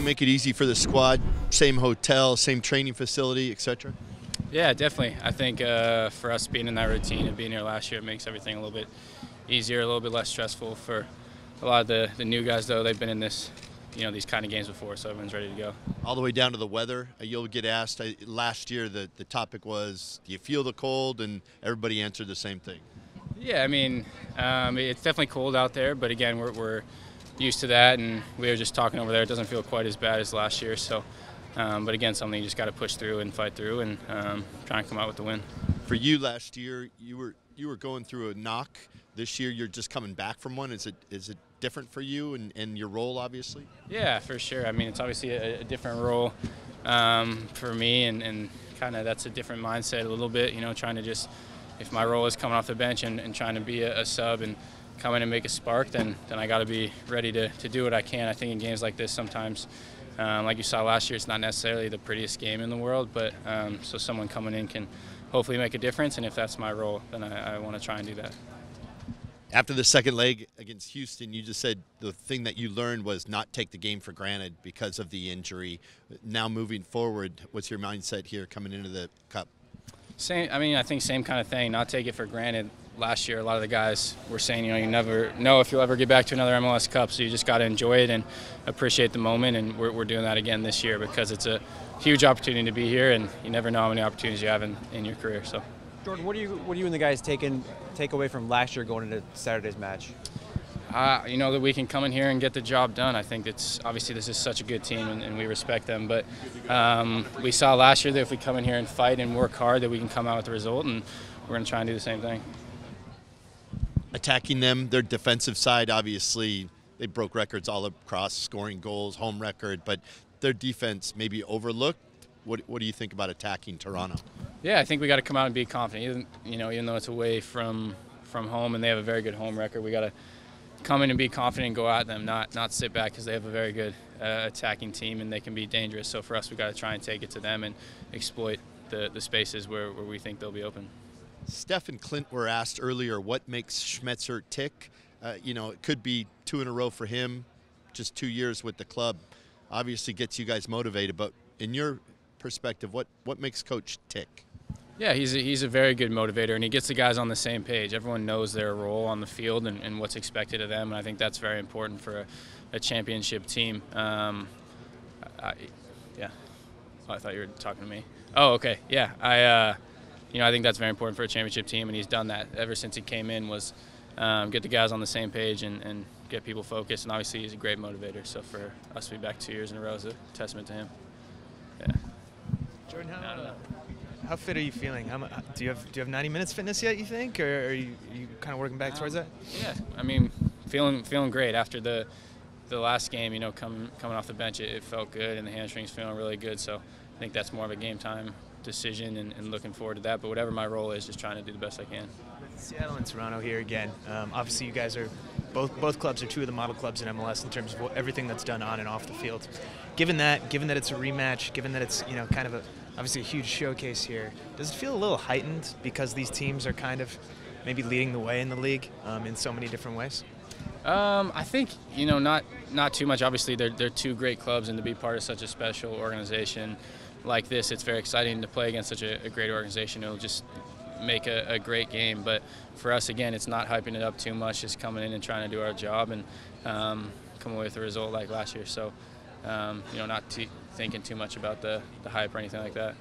it make it easy for the squad? Same hotel, same training facility, etc.? Yeah, definitely. I think for us being in that routine and being here last year, it makes everything a little bit easier, a little bit less stressful for a lot of the new guys, though. They've been in these kind of games before, so everyone's ready to go. All the way down to the weather. You'll get asked. Last year, the topic was, do you feel the cold? And everybody answered the same thing. Yeah, I mean, it's definitely cold out there, but again, we're used to that, and we were just talking over there. It doesn't feel quite as bad as last year, so. But again, something you just got to push through and fight through, and try and come out with the win. For you, last year, you were going through a knock. This year, you're just coming back from one. Is it different for you and your role, obviously? Yeah, for sure. I mean, it's obviously a different role for me, and kind of that's a different mindset a little bit. Trying to just, if my role is coming off the bench and trying to be a sub and come in and make a spark, then I got to be ready to do what I can. I think in games like this sometimes. Like you saw last year, it's not necessarily the prettiest game in the world, but so someone coming in can hopefully make a difference, and if that's my role, then I want to try and do that. After the second leg against Houston, you just said the thing that you learned was not take the game for granted because of the injury. Now moving forward, what's your mindset here coming into the Cup? Same. I mean, I think same kind of thing, not take it for granted. Last year, a lot of the guys were saying, you never know if you'll ever get back to another MLS Cup, so you just got to enjoy it and appreciate the moment, and we're doing that again this year because it's a huge opportunity to be here, and you never know how many opportunities you have in your career. So, Jordan, what do you and the guys take away from last year going into Saturday's match? That we can come in here and get the job done. I think obviously this is such a good team, and we respect them. But we saw last year that if we come in here and fight and work hard, that we can come out with the result, and we're going to try and do the same thing. Attacking them, their defensive side, obviously, they broke records all across, scoring goals, home record, but their defense may be overlooked. What do you think about attacking Toronto? Yeah, I think we got to come out and be confident. Even though it's away from home and they have a very good home record, we got to come in and be confident and go at them, not sit back, because they have a very good attacking team and they can be dangerous. So for us, we got to try and take it to them and exploit the spaces where we think they'll be open. Steph and Clint were asked earlier what makes Schmidt tick. It could be 2 in a row for him, just 2 years with the club. Obviously gets you guys motivated, but in your perspective, what makes Coach tick? Yeah, he's a very good motivator, and he gets the guys on the same page. Everyone knows their role on the field and what's expected of them, and I think that's very important for a championship team. Yeah. Oh, I thought you were talking to me. Oh, okay. Yeah, I think that's very important for a championship team, and he's done that ever since he came in, was get the guys on the same page and get people focused, and obviously he's a great motivator. So for us to be back 2 years in a row is a testament to him. Yeah. Jordan, how fit are you feeling? Do you have 90 minutes fitness yet, you think, or are you kind of working back towards that? Yeah, I mean, feeling great after the last game. Coming off the bench, it felt good, and the hamstrings feeling really good. So I think that's more of a game time decision, and looking forward to that. But whatever my role is, just trying to do the best I can. Seattle and Toronto here again. Obviously, you guys are both clubs are 2 of the model clubs in MLS in terms of everything that's done on and off the field. Given that it's a rematch, given that it's kind of obviously a huge showcase here, does it feel a little heightened because these teams are kind of maybe leading the way in the league in so many different ways? I think not too much. Obviously, they're 2 great clubs, and to be part of such a special organization like this, it's very exciting to play against such a great organization. It'll just make a great game. But for us, again, it's not hyping it up too much, just coming in and trying to do our job and come away with a result like last year. So, not thinking too much about the hype or anything like that.